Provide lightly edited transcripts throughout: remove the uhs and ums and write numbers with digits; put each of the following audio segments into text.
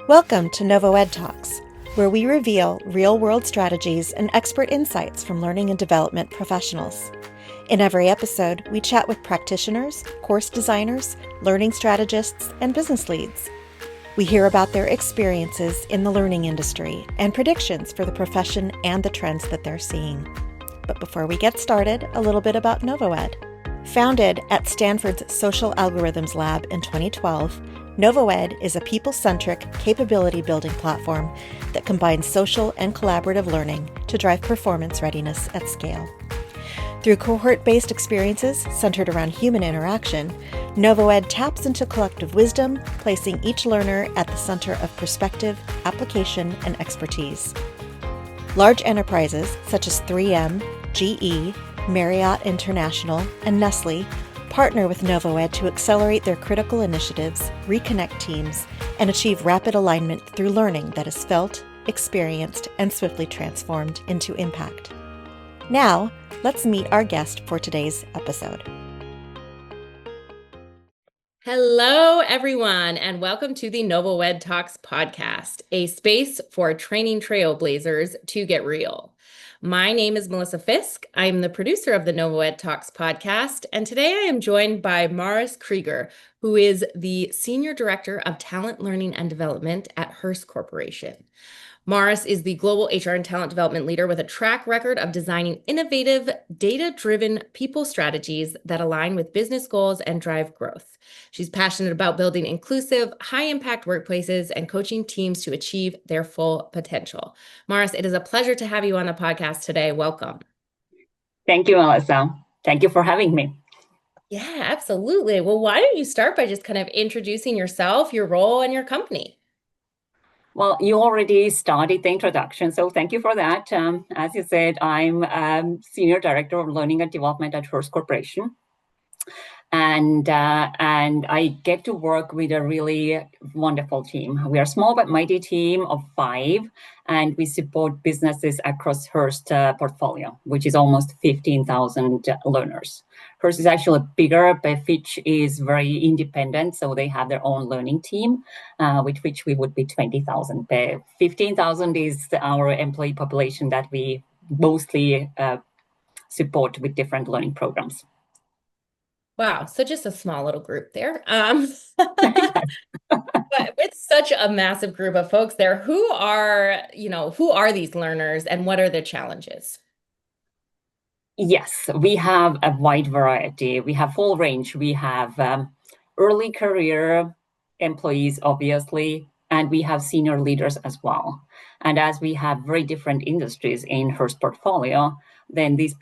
Welcome to NovoEDTalks, where we reveal real-world strategies and expert insights from learning and development professionals. In every episode, we chat with practitioners, course designers, learning strategists, and business leads. We hear about their experiences in the learning industry and predictions for the profession and the trends that they're seeing. But before we get started, a little bit about NovoEd. Founded at Stanford's Social Algorithms Lab in 2012, NovoEd is a people-centric, capability-building platform that combines social and collaborative learning to drive performance readiness at scale. Through cohort-based experiences centered around human interaction, NovoEd taps into collective wisdom, placing each learner at the center of perspective, application, and expertise. Large enterprises such as 3M, GE, Marriott International, and Nestle partner with NovoEd to accelerate their critical initiatives, reconnect teams, and achieve rapid alignment through learning that is felt, experienced, and swiftly transformed into impact. Now, let's meet our guest for today's episode. Hello, everyone, and welcome to the NovoEDTalks podcast, a space for training trailblazers to get real. My name is Melissa Fisk. I'm the producer of the NovoEDTalks podcast, and today I am joined by Krieger, who is the Senior Director of Talent Learning and Development at Hearst Corporation. Morris is the global HR and talent development leader with a track record of designing innovative, data-driven people strategies that align with business goals and drive growth. She's passionate about building inclusive, high-impact workplaces and coaching teams to achieve their full potential. Morris, it is a pleasure to have you on the podcast today. Welcome. Thank you, Melissa. Thank you for having me. Yeah, absolutely. Well, why don't you start by just kind of introducing yourself, your role, and your company? Well, you already started the introduction, so thank you for that. As you said, I'm Senior Director of Learning and Development at Hearst Corporation. And I get to work with a really wonderful team. We are a small but mighty team of 5, and we support businesses across Hearst portfolio, which is almost 15,000 learners. Hearst is actually bigger, but Fitch is very independent, so they have their own learning team, with which we would be 20,000. But 15,000 is our employee population that we mostly support with different learning programs. Wow, so just a small little group there. But with such a massive group of folks there, who are these learners and what are their challenges? Yes, we have a wide variety. We have full range. We have early career employees, obviously, and we have senior leaders as well. And as we have very different industries in Hearst portfolio, then these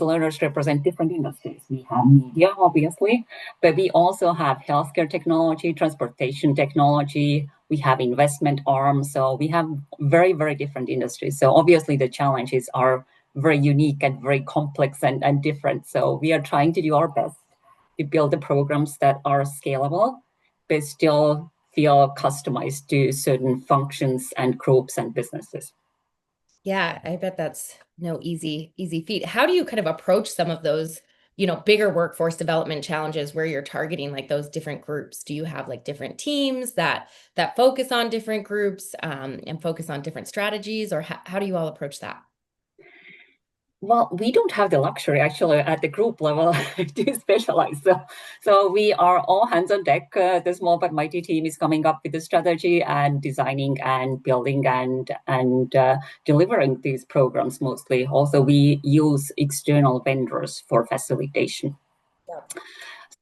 learners represent different industries. We have media, obviously, but we also have healthcare technology, transportation technology, we have investment arms. So we have very, very different industries. So obviously the challenges are very unique and very complex and different. So we are trying to do our best to build the programs that are scalable, but still feel customized to certain functions and groups and businesses. Yeah, I bet that's no easy feat. How do you kind of approach some of those, bigger workforce development challenges where you're targeting like those different groups? Do you have like different teams that focus on different groups and focus on different strategies, or how do you all approach that? Well, we don't have the luxury actually at the group level to specialize. So we are all hands on deck. The small but mighty team is coming up with the strategy and designing and building and delivering these programs mostly. Also, we use external vendors for facilitation. Yeah.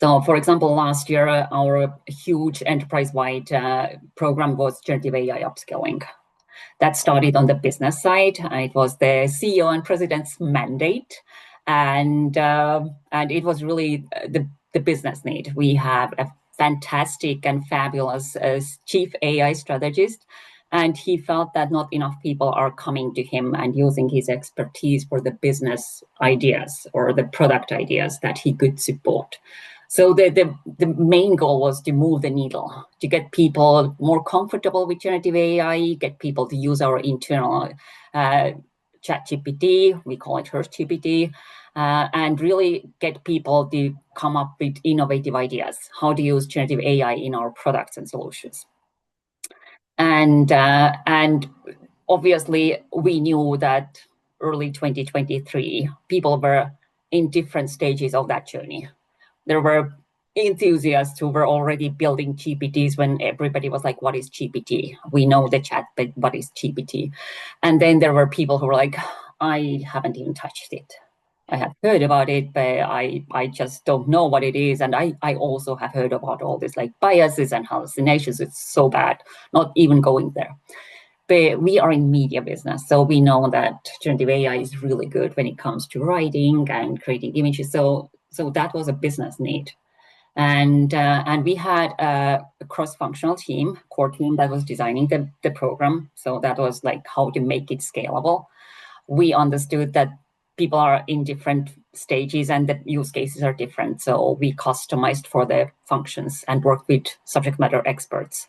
So, for example, last year, our huge enterprise-wide program was generative AI upskilling. That started on the business side. It was the CEO and president's mandate, and it was really the business need. We have a fantastic and fabulous chief AI strategist, and he felt that not enough people are coming to him and using his expertise for the business ideas or the product ideas that he could support. So the main goal was to move the needle, to get people more comfortable with generative AI, get people to use our internal ChatGPT, we call it Hearst GPT, and really get people to come up with innovative ideas, how to use generative AI in our products and solutions. And obviously, we knew that early 2023, people were in different stages of that journey. There were enthusiasts who were already building GPTs when everybody was like, what is GPT? We know the chat, but what is GPT? And then there were people who were like, I haven't even touched it. I have heard about it, but I just don't know what it is. And I also have heard about all this like biases and hallucinations. It's so bad, not even going there. But we are in media business, so we know that generative AI is really good when it comes to writing and creating images. So that was a business need. And we had a cross-functional team, core team that was designing the program. So that was like how to make it scalable. We understood that people are in different stages and the use cases are different. So we customized for the functions and worked with subject matter experts.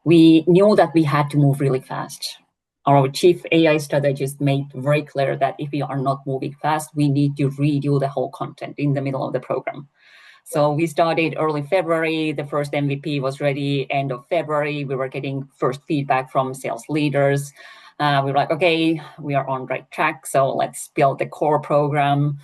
We knew that we had to move really fast. Our chief AI strategist made very clear that if we are not moving fast, we need to redo the whole content in the middle of the program. So we started early February. The first MVP was ready end of February. We were getting first feedback from sales leaders. We were like, okay, we are on right track. So let's build the core program,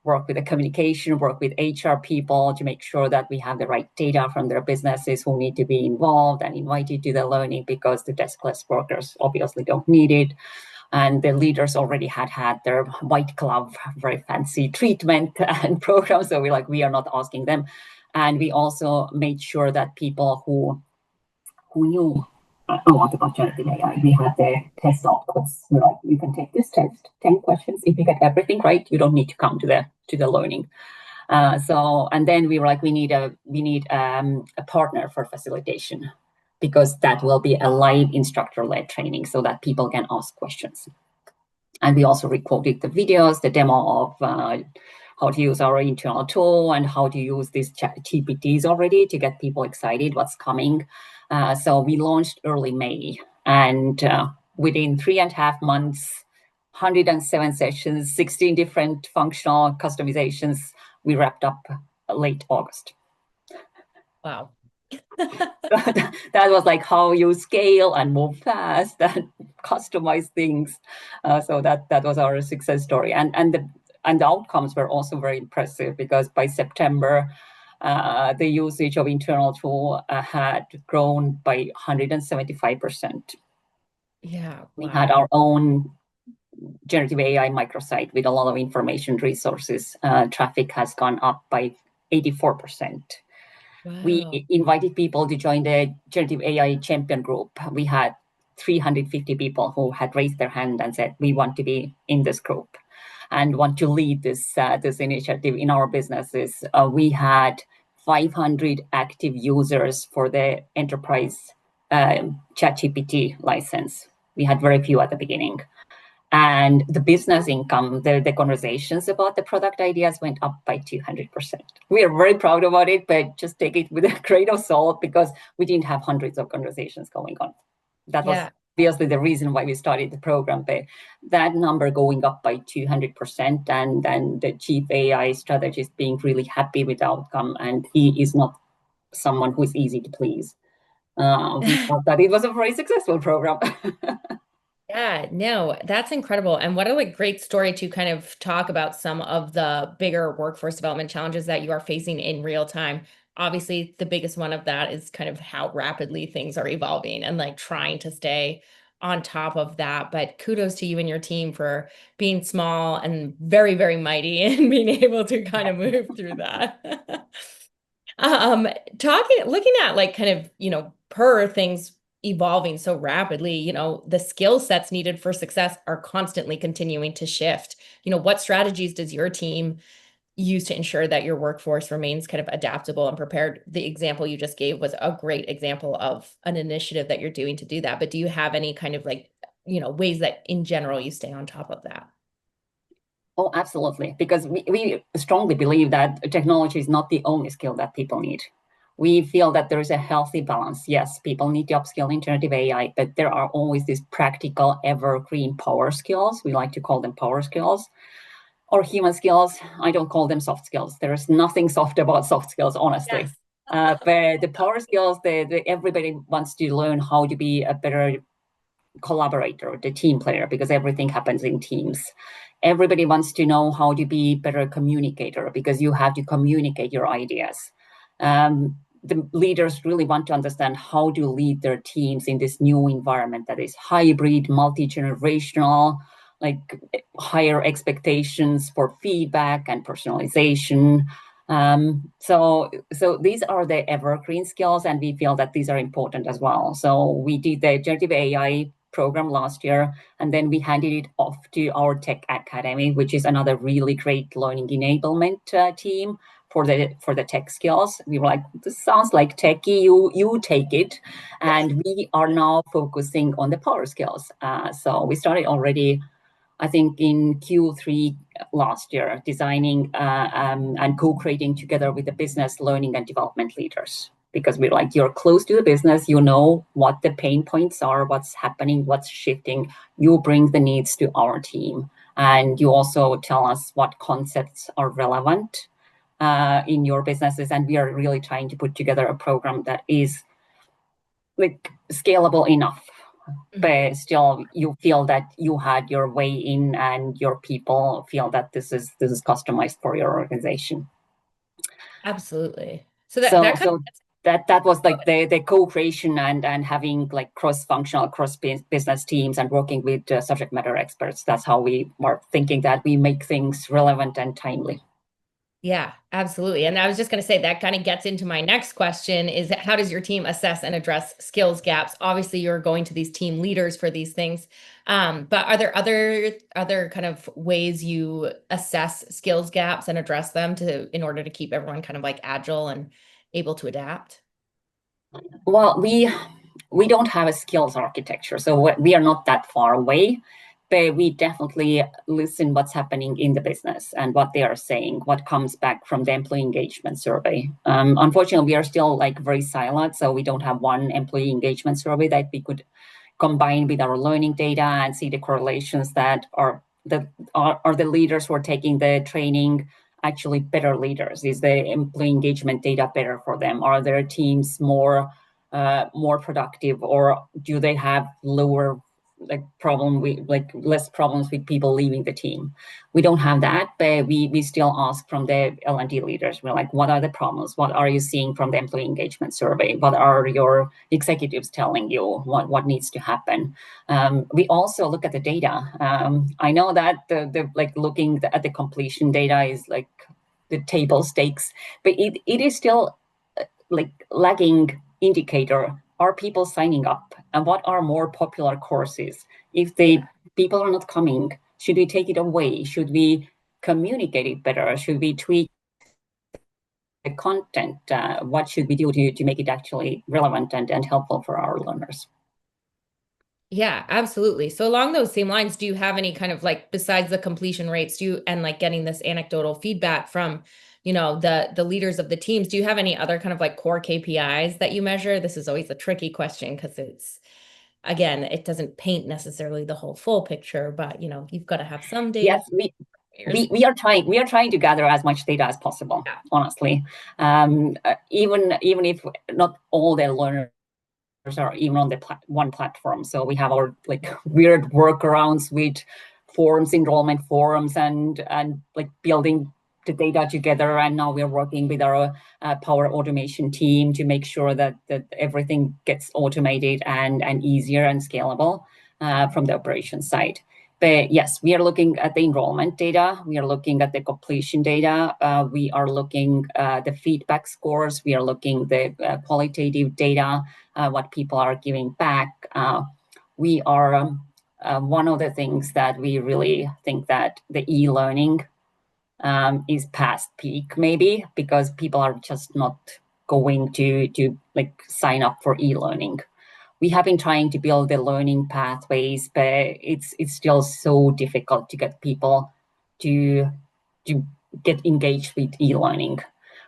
work with the communication, work with HR people to make sure that we have the right data from their businesses who need to be involved and invited to the learning, because the deskless workers obviously don't need it. And the leaders already had their white glove, very fancy treatment and program. So we are not asking them. And we also made sure that people who knew a lot about generative AI, we had the test outputs. We're like, you can take this test, 10 questions. If you get everything right, you don't need to come to the learning. And then we were like, we need a partner for facilitation, because that will be a live instructor-led training so that people can ask questions. And we also recorded the videos, the demo of how to use our internal tool and how to use these GPTs already to get people excited what's coming. So we launched early May, and within 3.5 months, 107 sessions, 16 different functional customizations, we wrapped up late August. Wow. That was like how you scale and move fast and customize things. So that was our success story, and the outcomes were also very impressive, because by September, the usage of internal tool had grown by 175%. Yeah, wow. We had our own generative AI microsite with a lot of information resources. Traffic has gone up by 84%. Wow. We invited people to join the generative AI champion group. We had 350 people who had raised their hand and said, we want to be in this group and want to lead this initiative in our businesses. We had 500 active users for the enterprise ChatGPT license. We had very few at the beginning. And the business income, the conversations about the product ideas went up by 200%. We are very proud about it, but just take it with a grain of salt, because we didn't have hundreds of conversations going on. That was obviously the reason why we started the program. But that number going up by 200%, and then the chief AI strategist being really happy with the outcome, and he is not someone who is easy to please. We thought that it was a very successful program. Yeah, no, that's incredible. And what a great story to kind of talk about some of the bigger workforce development challenges that you are facing in real time. Obviously, the biggest one of that is kind of how rapidly things are evolving and like trying to stay on top of that. But kudos to you and your team for being small and very, very mighty and being able to kind of move through that. Looking at like kind of, per things evolving so rapidly, the skill sets needed for success are constantly continuing to shift. What strategies does your team use to ensure that your workforce remains kind of adaptable and prepared? The example you just gave was a great example of an initiative that you're doing to do that. But do you have any kind of like, ways that in general you stay on top of that? Oh, absolutely. Because we strongly believe that technology is not the only skill that people need. We feel that there is a healthy balance. Yes, people need to upskill in generative AI, but there are always these practical evergreen power skills. We like to call them power skills or human skills. I don't call them soft skills. There is nothing soft about soft skills, honestly. Yes. But the power skills, everybody wants to learn how to be a better collaborator, the team player, because everything happens in teams. Everybody wants to know how to be better communicator, because you have to communicate your ideas. The leaders really want to understand how to lead their teams in this new environment that is hybrid, multi-generational, like higher expectations for feedback and personalization. So these are the evergreen skills, and we feel that these are important as well. So we did the generative AI program last year, and then we handed it off to our tech academy, which is another really great learning enablement team for the tech skills. We were like, this sounds like techie, you take it. And we are now focusing on the power skills. So we started already, I think, in Q3 last year, designing and co-creating together with the business learning and development leaders. Because we're like, you're close to the business, you know what the pain points are, what's happening, what's shifting. You bring the needs to our team. And you also tell us what concepts are relevant in your businesses. And we are really trying to put together a program that is like scalable enough, but still you feel that you had your way in and your people feel that this is customized for your organization. Absolutely. So that was like the co-creation and having like cross-functional, cross-business teams and working with subject matter experts. That's how we are thinking that we make things relevant and timely. Yeah, absolutely. And I was just going to say that kind of gets into my next question is how does your team assess and address skills gaps? Obviously, you're going to these team leaders for these things. But are there other kind of ways you assess skills gaps and address them in order to keep everyone kind of like agile and able to adapt? Well, we don't have a skills architecture, so we are not that far away. But we definitely listen what's happening in the business and what they are saying, what comes back from the employee engagement survey. Unfortunately, we are still like very siloed, so we don't have one employee engagement survey that we could combine with our learning data and see the correlations that are the leaders who are taking the training actually better leaders? Is the employee engagement data better for them? Are their teams more productive, or do they have lower less problems with people leaving the team? We don't have that, but we still ask from the L&D leaders. We're like, what are the problems? What are you seeing from the employee engagement survey? What are your executives telling you? What needs to happen? We also look at the data. I know that the looking at the completion data is like the table stakes, but it is still lagging indicator. Are people signing up, and what are more popular courses? If people are not coming, should we take it away? Should we communicate it better? Should we tweak the content? What should we do to make it actually relevant and helpful for our learners? Yeah, absolutely. So along those same lines, do you have any kind of besides the completion rates, and getting this anecdotal feedback from, the leaders of the teams, do you have any other kind of core KPIs that you measure? This is always a tricky question because again, it doesn't paint necessarily the whole full picture, but you've got to have some data. Yes, we are trying to gather as much data as possible. Yeah. Honestly, even if not all the learners are even on the one platform. So we have our weird workarounds with forms, enrollment forms, and building the data together. And now we're working with our Power Automation team to make sure that everything gets automated and easier and scalable from the operations side. But yes, we are looking at the enrollment data. We are looking at the completion data. We are looking at the feedback scores. We are looking at the qualitative data, what people are giving back. We are one of the things that we really think that the e-learning is past peak, maybe, because people are just not going to sign up for e-learning. We have been trying to build the learning pathways, but it's still so difficult to get people to get engaged with e-learning,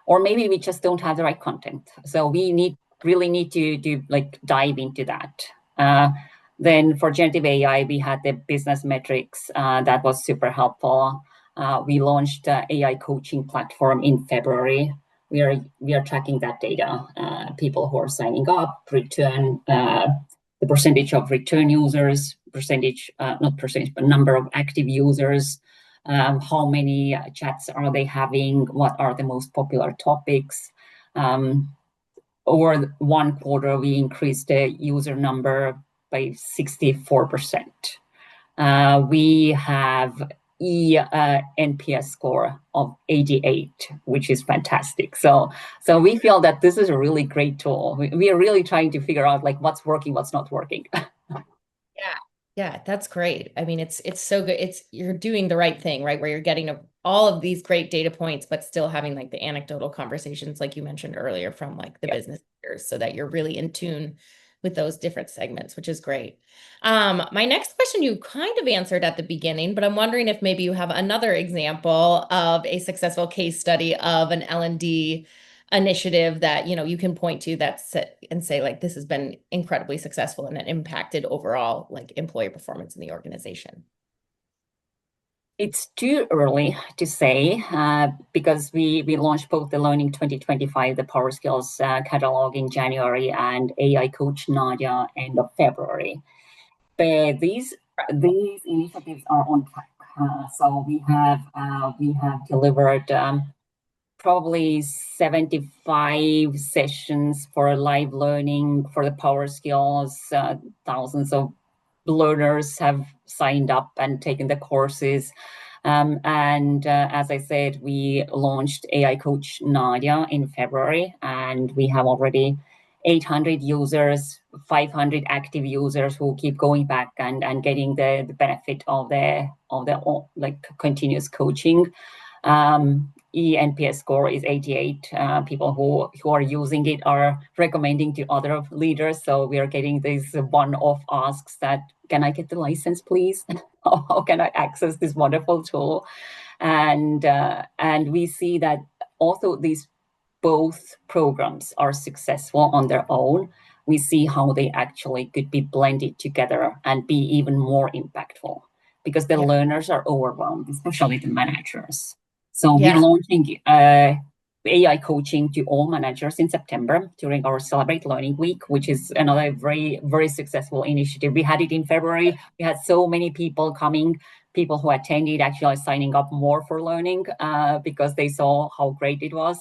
or maybe we just don't have the right content. So we really need to dive into that. Then for generative AI, we had the business metrics that was super helpful. We launched the AI coaching platform in February. we are tracking that data. People who are signing up, return, the percentage of return users, not percentage, but number of active users, how many chats are they having, what are the most popular topics. Over 1 quarter, we increased the user number by 64%. We have NPS score of 88, which is fantastic. So we feel that this is a really great tool. We are really trying to figure out like what's working, what's not working. Yeah. Yeah, that's great. I mean, it's so good. You're doing the right thing, right? Where you're getting all of these great data points, but still having like the anecdotal conversations, like you mentioned earlier, from like the business leaders, so that you're really in tune with those different segments, which is great. My next question you kind of answered at the beginning, but I'm wondering if maybe you have another example of a successful case study of an L&D initiative that you can point to and say like this has been incredibly successful and it impacted overall like employee performance in the organization. It's too early to say because we launched both the Learning 2025, the Power Skills catalog in January, and AI Coach Nadia end of February. But these initiatives are on track. So we have delivered probably 75 sessions for live learning for the Power Skills. Thousands of learners have signed up and taken the courses. And as I said, we launched AI Coach Nadia in February, and we have already 800 users, 500 active users who keep going back and getting the benefit of the like continuous coaching. NPS score is 88. People who are using it are recommending to other leaders. So we are getting these one-off asks that, can I get the license, please? How can I access this wonderful tool? And we see that also these both programs are successful on their own. We see how they actually could be blended together and be even more impactful because the learners are overwhelmed, especially the managers. So we're launching AI coaching to all managers in September during our Celebrate Learning Week, which is another very, very successful initiative. We had it in February. We had so many people coming, people who attended actually signing up more for learning because they saw how great it was.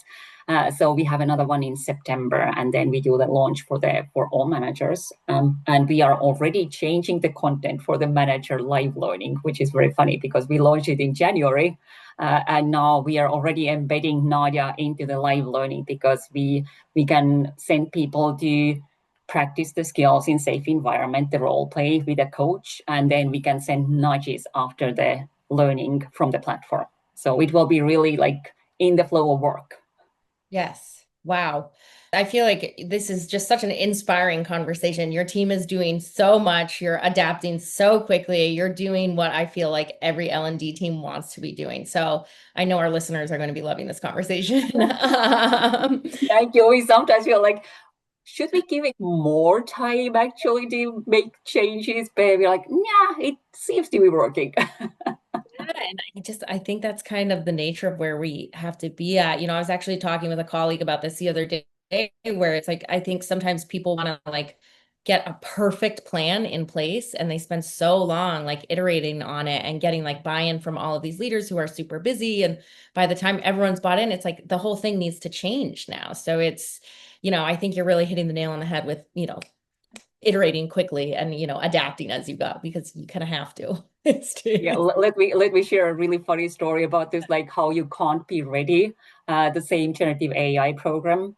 So we have another one in September, and then we do the launch for all managers. And we are already changing the content for the manager live learning, which is very funny because we launched it in January. And now we are already embedding Nadia into the live learning because we can send people to practice the skills in safe environment, the role play with a coach, and then we can send nudges after the learning from the platform. So it will be really like in the flow of work. Yes. Wow. I feel like this is just such an inspiring conversation. Your team is doing so much. You're adapting so quickly. You're doing what I feel like every L&D team wants to be doing. So I know our listeners are going to be loving this conversation. Thank you. We sometimes feel like, should we give it more time actually to make changes? But we're like, yeah, it seems to be working. And I think that's kind of the nature of where we have to be at. I was actually talking with a colleague about this the other day, where it's like, I think sometimes people want to like get a perfect plan in place, and they spend so long like iterating on it and getting like buy-in from all of these leaders who are super busy. And by the time everyone's bought in, it's like the whole thing needs to change now. So it's, I think you're really hitting the nail on the head with, iterating quickly and adapting as you go, because you kind of have to. Yeah, let me share a really funny story about this, like how you can't be ready. The same generative AI program,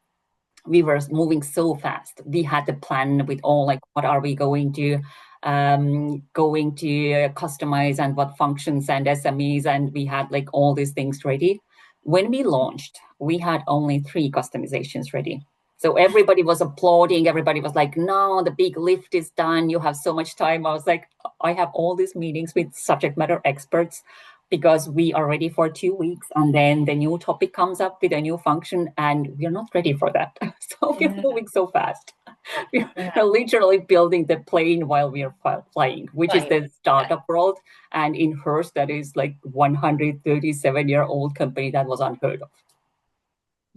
we were moving so fast. We had the plan with all like what are we going to customize and what functions and SMEs, and we had like all these things ready. When we launched, we had only 3 customizations ready. So everybody was applauding. Everybody was like, no, the big lift is done. You have so much time. I was like, I have all these meetings with subject matter experts because we are ready for 2 weeks. And then the new topic comes up with a new function and we're not ready for that. So we're moving so fast. We're literally building the plane while we are flying, which is the startup world. And in Hearst, that is like 137-year-old company, that was unheard of.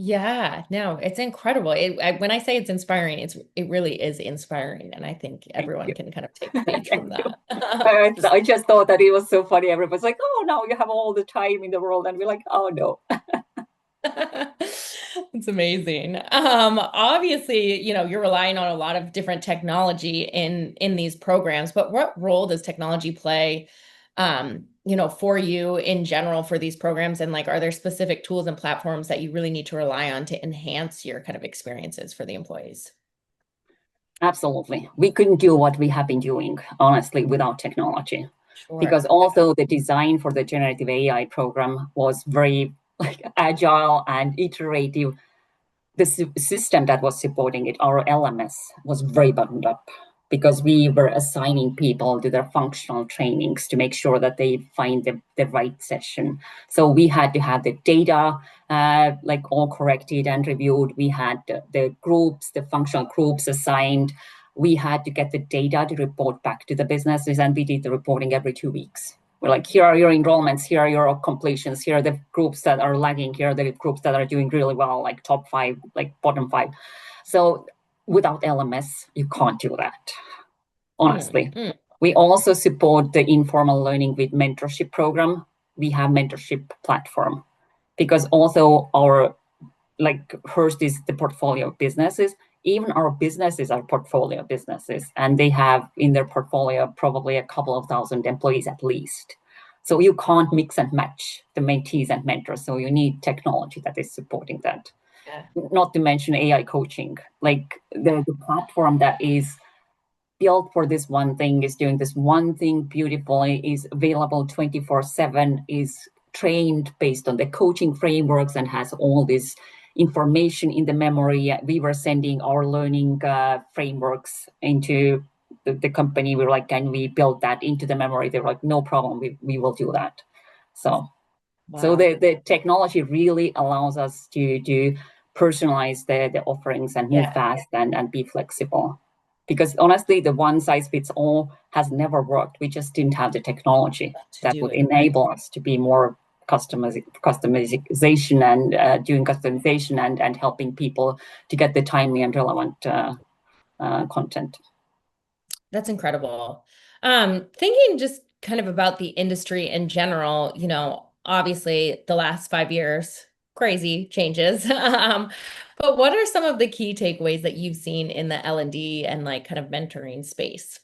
Yeah, no, it's incredible. When I say it's inspiring, it really is inspiring, and I think Thank everyone you. can kind of take a page Thank from you. that. I just thought that it was so funny. Everybody's like, oh, now you have all the time in the world. And we're like, oh, no. It's amazing. Obviously, you're relying on a lot of different technology in these programs, but what role does technology play, for you in general for these programs? And like, are there specific tools and platforms that you really need to rely on to enhance your kind of experiences for the employees? Absolutely. We couldn't do what we have been doing, honestly, without technology. Because Sure. also the design for the generative AI program was very like agile and iterative. The system that was supporting it, our LMS, was very buttoned up because we were assigning people to their functional trainings to make sure that they find the right session. So we had to have the data like all corrected and reviewed. We had the groups, the functional groups assigned. We had to get the data to report back to the businesses, and we did the reporting every 2 weeks. We're like, here are your enrollments, here are your completions, here are the groups that are lagging, here are the groups that are doing really well, like top 5, like bottom 5. So without LMS, you can't do that, honestly. Mm. We also support the informal learning with mentorship program. We have mentorship platform because also our like Hearst is the portfolio of businesses. Even our businesses are portfolio businesses, and they have in their portfolio probably a couple of thousand employees at least. So you can't mix and match the mentees and mentors. So you need technology that is supporting that. Yeah. Not to mention AI coaching, like the platform that is built for this one thing, is doing this one thing beautifully, is available 24/7, is trained based on the coaching frameworks and has all this information in the memory. We were sending our learning frameworks into the company. We were like, can we build that into the memory? They were like, no problem, we will do that. So Wow. the technology really allows us to personalize the offerings and move Yeah. fast and be flexible. Because honestly, the one size fits all has never worked. We just didn't have the technology To that do would it, right? enable us to be more customization and doing customization and helping people to get the timely and relevant content. That's incredible. Thinking just kind of about the industry in general, obviously the last 5 years, crazy changes. But what are some of the key takeaways that you've seen in the L&D and like kind of mentoring space?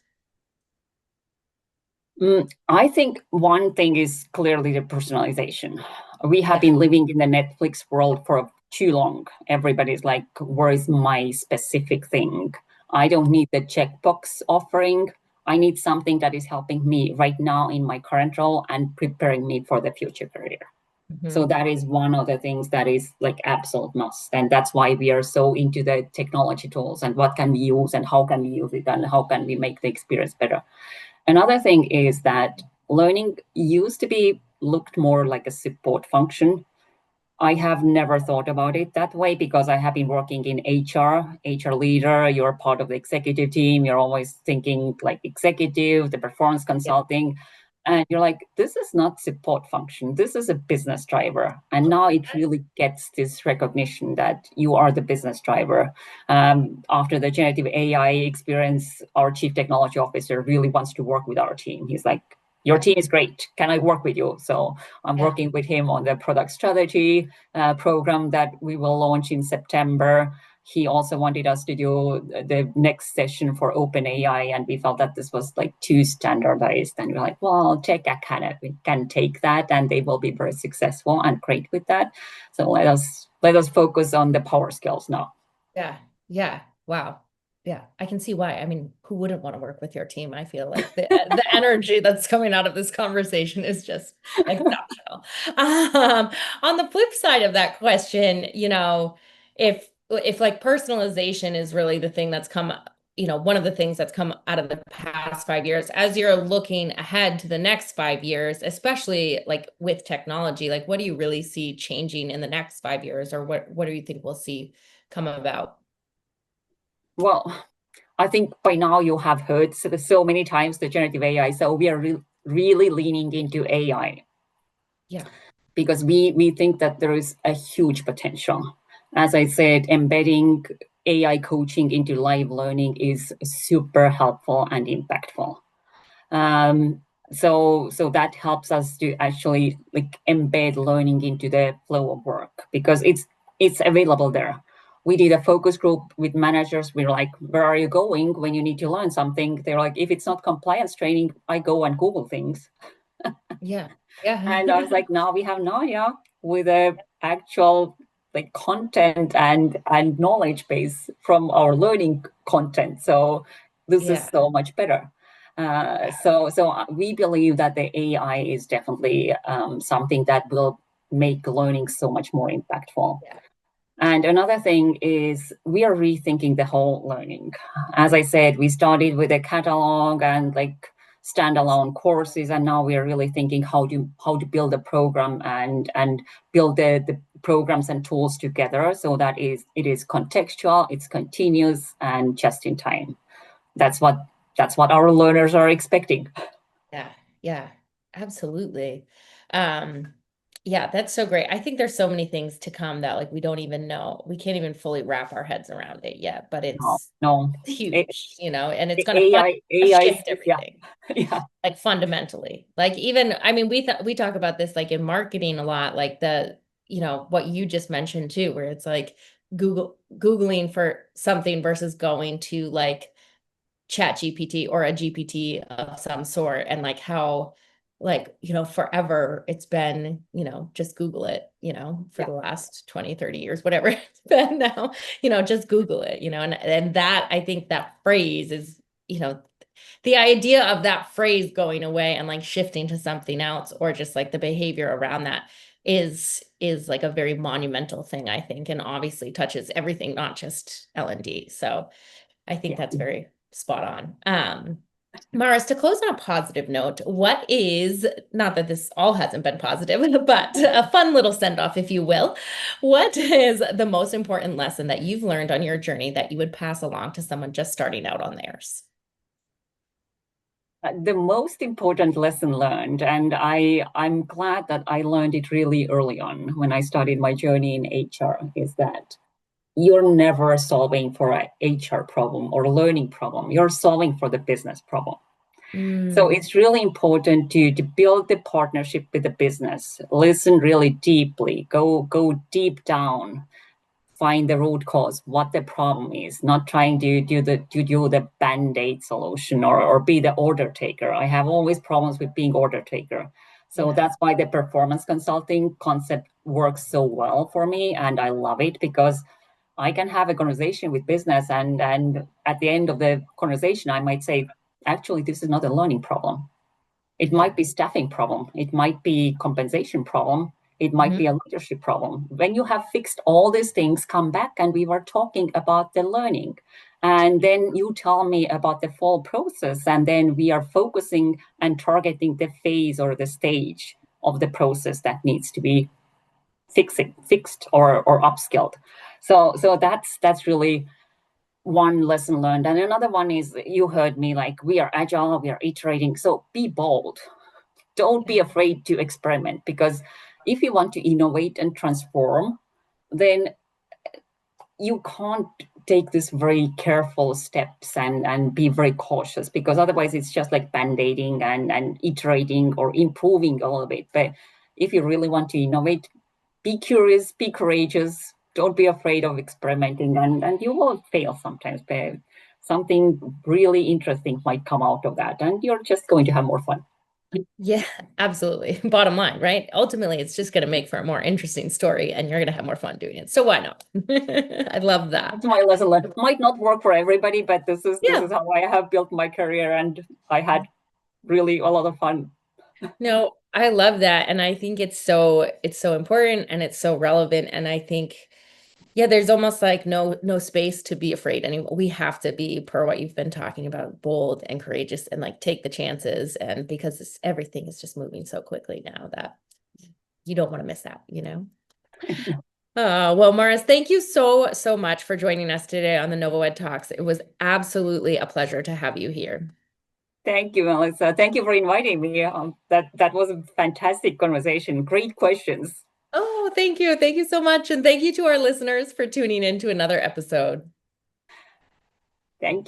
I think one thing is clearly the personalization. We have Yeah. been living in the Netflix world for too long. Everybody's like, where is my specific thing? I don't need the checkbox offering. I need something that is helping me right now in my current role and preparing me for the future career. So Mhm. that is one of the things that is like absolute must. And that's why we are so into the technology tools and what can we use and how can we use it and how can we make the experience better. Another thing is that learning used to be looked more like a support function. I have never thought about it that way because I have been working in HR leader, you're part of the executive team, you're always thinking like executive, the performance Yeah. consulting. And you're like, this is not support function. This is a business driver. And now it really gets this recognition that you are the business driver. After the generative AI experience, our chief technology officer really wants to work with our team. He's like, your team is great. Can I work with you? So I'm Yeah. working with him on the product strategy program that we will launch in September. He also wanted us to do the next session for OpenAI, and we felt that this was like too standardized. And we're like, well, Tech Academy can take that, and they will be very successful and great with that. So let us focus on the power skills now. Yeah. Yeah. Wow. Yeah, I can see why. I mean, who wouldn't want to work with your team? I feel like the energy that's coming out of this conversation is just exceptional. On the flip side of that question, if like personalization is really the thing that's come, one of the things that's come out of the past 5 years, as you're looking ahead to the next 5 years, especially like with technology, like what do you really see changing in the next 5 years, or what do you think we'll see come about? Well, I think by now you have heard so many times the generative AI. So we are really leaning into AI Yeah. because we think that there is a huge potential. As I said, embedding AI coaching into live learning is super helpful and impactful. So that helps us to actually like embed learning into the flow of work because it's available there. We did a focus group with managers. We were like, where are you going when you need to learn something? They're like, if it's not compliance training, I go and Google things. Yeah. Yeah. And I was like, now we have Naya with a actual like content and knowledge base from our learning content. So this is Yeah. so much better. So we believe that the AI is definitely something that will make learning so much more impactful. Yeah. And another thing is we are rethinking the whole learning. As I said, we started with a catalog and like standalone courses, and now we are really thinking how to build a program and build the programs and tools together so that it is contextual, it's continuous, and just in time. That's what our learners are expecting. Yeah, yeah, absolutely. Um, yeah, that's so great. I think there's so many things to come that like we don't even know. We can't even fully wrap our heads around it yet, but No, it's no. huge, and it's going to AI, shift yeah, everything. yeah, Like fundamentally. Like even, I mean, we talk about this like in marketing a lot, like what you just mentioned too, where it's like Googling for something versus going to like chat GPT or a GPT of some sort and like how like forever it's been just Google it for yeah, the last 20, 30 years, whatever it's been now, just Google it, and that I think that phrase is the idea of that phrase going away and like shifting to something else or just like the behavior around that is like a very monumental thing, I think, and obviously touches everything, not just L&D. So I think yeah. that's very spot on. Maris, to close on a positive note, what is, not that this all hasn't been positive, but a fun little send off, if you will. What is the most important lesson that you've learned on your journey that you would pass along to someone just starting out on theirs? The most important lesson learned, and I'm glad that I learned it really early on when I started my journey in HR, is that you're never solving for a HR problem or learning problem. You're solving for the business problem. So Mm, it's really important to build the partnership with the business, listen really deeply, go deep down, find the root cause, what the problem is, not trying to do the band-aid solution or be the order taker. I have always problems with being order taker. So yeah, that's why the performance consulting concept works so well for me. And I love it because I can have a conversation with business and at the end of the conversation, I might say, actually, this is not a learning problem. It yeah. might be staffing problem. It might be compensation problem. It might be Mhm. a leadership problem. When you have fixed all these things, come back and we were talking about the learning. And then you tell me about the full process. And then we are focusing and targeting the phase or the stage of the process that needs to be fixed or upskilled. So that's really one lesson learned. And another one is you heard me like we are agile, we are iterating. So be bold. Don't be afraid to experiment because if you want to innovate and transform, then you can't take this very careful steps and be very cautious because otherwise it's just like band-aiding and iterating or improving a little bit. But if you really want to innovate, be curious, be courageous, don't be afraid of experimenting and you will fail sometimes, but something really interesting might come out of that and you're just going to have more fun. Yeah, absolutely. Bottom line, right? Ultimately, it's just going to make for a more interesting story and you're going to have more fun doing it. So why not? I love that. That's my lesson learned. It might not work for everybody, but this Yeah. is how I have built my career and I had really a lot of fun. No, I love that. And I think it's so important and it's so relevant. And I think, yeah, there's almost like no space to be afraid anymore. We have to be, per what you've been talking about, bold and courageous and like take the chances. And because everything is just moving so quickly now that you don't want to miss that. Well, Maris, thank you so much for joining us today on the NovoEd Talks. It was absolutely a pleasure to have you here. Thank you, Melissa. Thank you for inviting me. That was a fantastic conversation. Great questions. Oh, Thank you. Thank you so much. And thank you to our listeners for tuning in to another episode. Thank